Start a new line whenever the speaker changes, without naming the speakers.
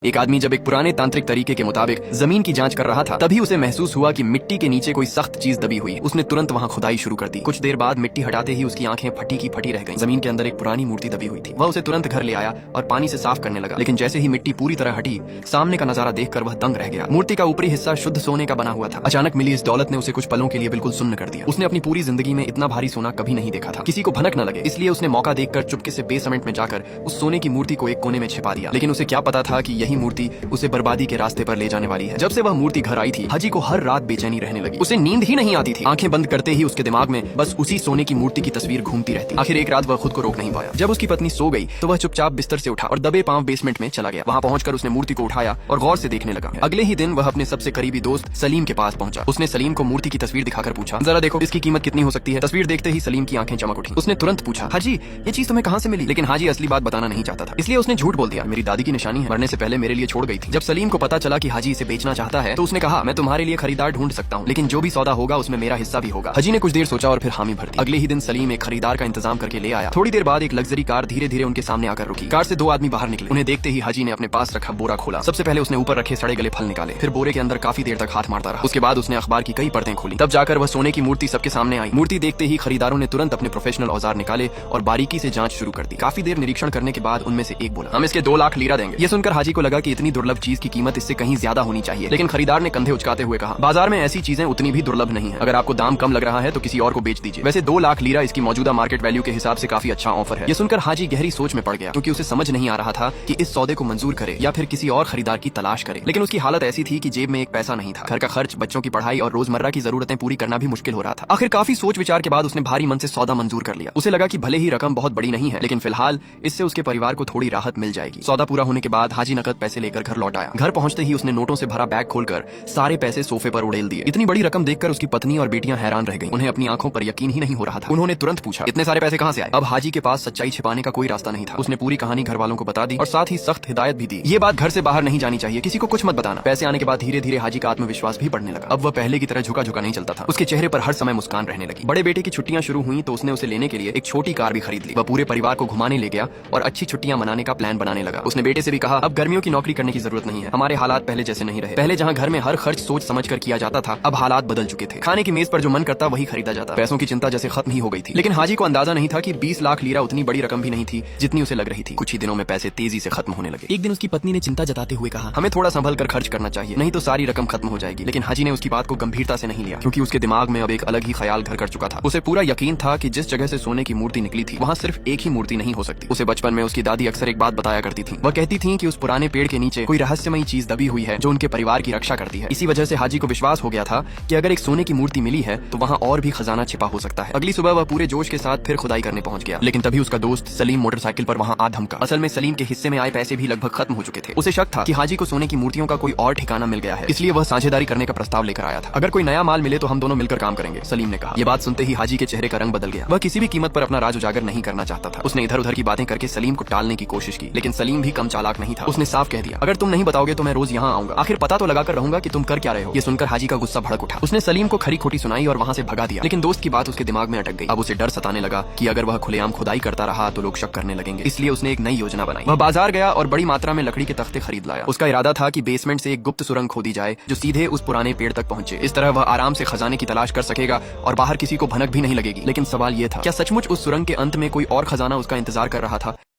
एक आदमी जब एक पुराने तांत्रिक तरीके के मुताबिक जमीन की जांच कर रहा था, तभी उसे महसूस हुआ कि मिट्टी के नीचे कोई सख्त चीज दबी हुई है। उसने तुरंत वहां खुदाई शुरू कर दी। कुछ देर बाद मिट्टी हटाते ही उसकी आंखें फटी की फटी रह गईं। जमीन के अंदर एक पुरानी मूर्ति दबी हुई थी। वह उसे तुरंत घर ले आया और पानी से साफ करने लगा, लेकिन जैसे ही मिट्टी पूरी तरह हटी, सामने का नजारा देखकर वह दंग रह गया। मूर्ति का ऊपरी हिस्सा शुद्ध सोने का बना हुआ था। अचानक मिली इस दौलत ने उसे कुछ पलों के लिए बिल्कुल सुन्न कर दिया। उसने अपनी पूरी जिंदगी में इतना भारी सोना कभी नहीं देखा था। किसी को भनक न लगे, इसलिए उसने मौका देखकर चुपके से बेसमेंट में जाकर उस सोने की मूर्ति को एक कोने में छिपा दिया। लेकिन उसे क्या पता था कि यही मूर्ति उसे बर्बादी के रास्ते पर ले जाने वाली है। जब से वह मूर्ति घर आई थी, हाजी को हर रात बेचैनी रहने लगी। उसे नींद ही नहीं आती थी। आंखें बंद करते ही उसके दिमाग में बस उसी सोने की मूर्ति की तस्वीर घूमती रहती। आखिर एक रात वह खुद को रोक नहीं पाया। जब उसकी पत्नी सो गई तो वह चुपचाप बिस्तर से उठा और दबे पांव बेसमेंट में चला गया। वहां पहुंचकर उसने मूर्ति को उठाया और गौर से देखने लगा। अगले ही दिन वह अपने सबसे करीबी दोस्त सलीम के पास पहुंचा। उसने सलीम को मूर्ति की तस्वीर दिखाकर पूछा, जरा देखो इसकी कीमत कितनी हो सकती है। तस्वीर देखते ही सलीम की आंखें चमक उठी। उसने तुरंत पूछा, हाजी ये चीज तुम्हें कहां से मिली? लेकिन हाजी असली बात बताना नहीं चाहता था, इसलिए उसने झूठ बोल दिया, मेरी दादी की निशानी है, मरने से पहले मेरे लिए छोड़ गई थी। जब सलीम को पता चला कि हाजी इसे बेचना चाहता है तो उसने कहा, मैं तुम्हारे लिए खरीदार ढूंढ सकता हूँ, लेकिन जो भी सौदा होगा उसमें मेरा हिस्सा भी होगा। हाजी ने कुछ देर सोचा और फिर हामी भर दी। अगले ही दिन सलीम एक खरीदार का इंतजाम करके ले आया। थोड़ी देर बाद एक लग्जरी कार धीरे धीरे उनके सामने आकर रुकी। कार से दो आदमी बाहर निकले। उन्हें देखते ही हाजी ने अपने पास रखा बोरा खोला। सबसे पहले उसने ऊपर रखे सड़े गले फल निकाले, फिर बोरे के अंदर काफी देर तक हाथ मारता रहा। उसके बाद उसने अखबार की कई परतें खोली। तब जाकर वह सोने की मूर्ति सबके सामने आई। मूर्ति देखते ही खरीदारों ने तुरंत अपने प्रोफेशनल औजार निकाले और बारीकी से जांच शुरू कर दी। काफी देर निरीक्षण करने के बाद उनमें से एक बोला, हम इसके 2 लाख लीरा देंगे। ये सुनकर हाजी को लगा कि इतनी दुर्लभ चीज की कीमत इससे कहीं ज्यादा होनी चाहिए, लेकिन खरीदार ने कंधे उचकाते हुए कहा, बाजार में ऐसी चीजें उतनी भी दुर्लभ नहीं है। अगर आपको दाम कम लग रहा है तो किसी और को बेच दीजिए। वैसे 2 लाख लीरा इसकी मौजूदा मार्केट वैल्यू के हिसाब से काफी अच्छा ऑफर है। ये सुनकर हाजी गहरी सोच में पड़ गया, क्योंकि उसे समझ नहीं आ रहा था कि इस सौदे को मंजूर करे या फिर किसी और खरीदार की तलाश करे। लेकिन उसकी हालत ऐसी थी कि जेब में एक पैसा नहीं था। घर का खर्च, बच्चों की पढ़ाई और रोजमर्रा की जरूरतें पूरी करना भी मुश्किल हो रहा था। आखिर काफी सोच विचार के बाद उसने भारी मन से सौदा मंजूर कर लिया। उसे लगा कि भले ही रकम बहुत बड़ी नहीं है, लेकिन फिलहाल इससे उसके परिवार को थोड़ी राहत मिल जाएगी। सौदा पूरा होने के बाद हाजी नकद पैसे लेकर घर लौट आया। घर पहुंचते ही उसने नोटों से भरा बैग खोलकर सारे पैसे सोफे पर उड़ेल दिए। इतनी बड़ी रकम देखकर उसकी पत्नी और बेटियां हैरान रह गईं। उन्हें अपनी आंखों पर यकीन ही नहीं हो रहा था। उन्होंने तुरंत पूछा, इतने सारे पैसे कहां से आए? अब हाजी के पास सच्चाई छिपाने का कोई रास्ता नहीं था। उसने पूरी कहानी घर वालों को बता दी और साथ ही सख्त हिदायत भी दी, ये बात घर से बाहर नहीं जानी चाहिए, किसी को कुछ मत बताना। पैसे आने के बाद धीरे धीरे हाजी का आत्मविश्वास भी बढ़ने लगा। अब वह पहले की तरह झुका झुका नहीं चलता था। उसके चेहरे पर हर समय मुस्कान रहने लगी। बड़े बेटे की छुट्टियां शुरू हुई तो उसने उसे लेने के लिए एक छोटी कार भी खरीद ली। वह पूरे परिवार को घुमाने ले गया और अच्छी छुट्टियां मनाने का प्लान बनाने लगा। उसने बेटे से भी कहा, अब गर्मियों की नौकरी करने की जरूरत नहीं है, हमारे हालात पहले जैसे नहीं रहे। पहले जहां घर में हर खर्च सोच समझ कर किया जाता था, अब हालात बदल चुके थे। खाने की मेज पर जो मन करता वही खरीदा जाता। पैसों की चिंता जैसे खत्म ही हो गई थी। लेकिन हाजी को अंदाजा नहीं था कि 20 लाख लीरा उतनी बड़ी रकम भी नहीं थी जितनी उसे लग रही थी। कुछ ही दिनों में पैसे तेजी से खत्म होने लगे। एक दिन उसकी पत्नी ने चिंता जताते हुए कहा, हमें थोड़ा संभल कर खर्च करना चाहिए, नहीं तो सारी रकम खत्म हो जाएगी। लेकिन हाजी ने उसकी बात को गंभीरता से नहीं लिया, क्योंकि उसके दिमाग में अब एक अलग ही ख्याल घर कर चुका था। उसे पूरा यकीन था कि जिस जगह से सोने की मूर्ति निकली थी वहाँ सिर्फ एक ही मूर्ति नहीं हो सकती। उसे बचपन में उसकी दादी अक्सर एक बात बताया करती थी। वह कहती थी कि उस पुराने पेड़ के नीचे कोई रहस्यमयी चीज दबी हुई है जो उनके परिवार की रक्षा करती है। इसी वजह से हाजी को विश्वास हो गया था कि अगर एक सोने की मूर्ति मिली है तो वहाँ और भी खजाना छिपा हो सकता है। अगली सुबह वह पूरे जोश के साथ फिर खुदाई करने पहुंच गया। लेकिन तभी उसका दोस्त सलीम मोटरसाइकिल पर वहाँ आ धमका। असल में सलीम के हिस्से में आए पैसे भी लगभग खत्म हो चुके थे। उसे शक था कि हाजी को सोने की मूर्तियों का कोई और ठिकाना मिल गया है, इसलिए वह साझेदारी करने का प्रस्ताव लेकर आया था। अगर कोई नया माल मिले तो हम दोनों मिलकर काम करेंगे, सलीम ने कहा। यह बात सुनते ही हाजी के चेहरे का रंग बदल गया। वह किसी भी कीमत पर अपना राज उजागर नहीं करना चाहता था। उसने इधर उधर की बातें करके सलीम को टालने की कोशिश की, लेकिन सलीम भी कम चालाक नहीं था। उसने साफ कह दिया, अगर तुम नहीं बताओगे तो मैं रोज यहाँ आऊंगा, आखिर पता तो लगाकर रहूंगा कि तुम कर क्या रहे हो। ये सुनकर हाजी का गुस्सा भड़क उठा। उसने सलीम को खरी खोटी सुनाई और वहाँ से भगा दिया। लेकिन दोस्त की बात उसके दिमाग में अटक गई। अब उसे डर सताने लगा कि अगर वह खुलेआम खुदाई करता रहा तो लोग शक करने लगेंगे। इसलिए उसने एक नई योजना बनाई। वह बाजार गया और बड़ी मात्रा में लकड़ी के तख्ते खरीद लाया। उसका इरादा था कि बेसमेंट से एक गुप्त सुरंग खोदी जाए जो सीधे उस पुराने पेड़ तक पहुंचे। इस तरह वह आराम से खजाने की तलाश कर सकेगा और बाहर किसी को भनक भी नहीं लगेगी। लेकिन सवाल यह था, क्या सचमुच उस सुरंग के अंत में कोई और खजाना उसका इंतजार कर रहा था?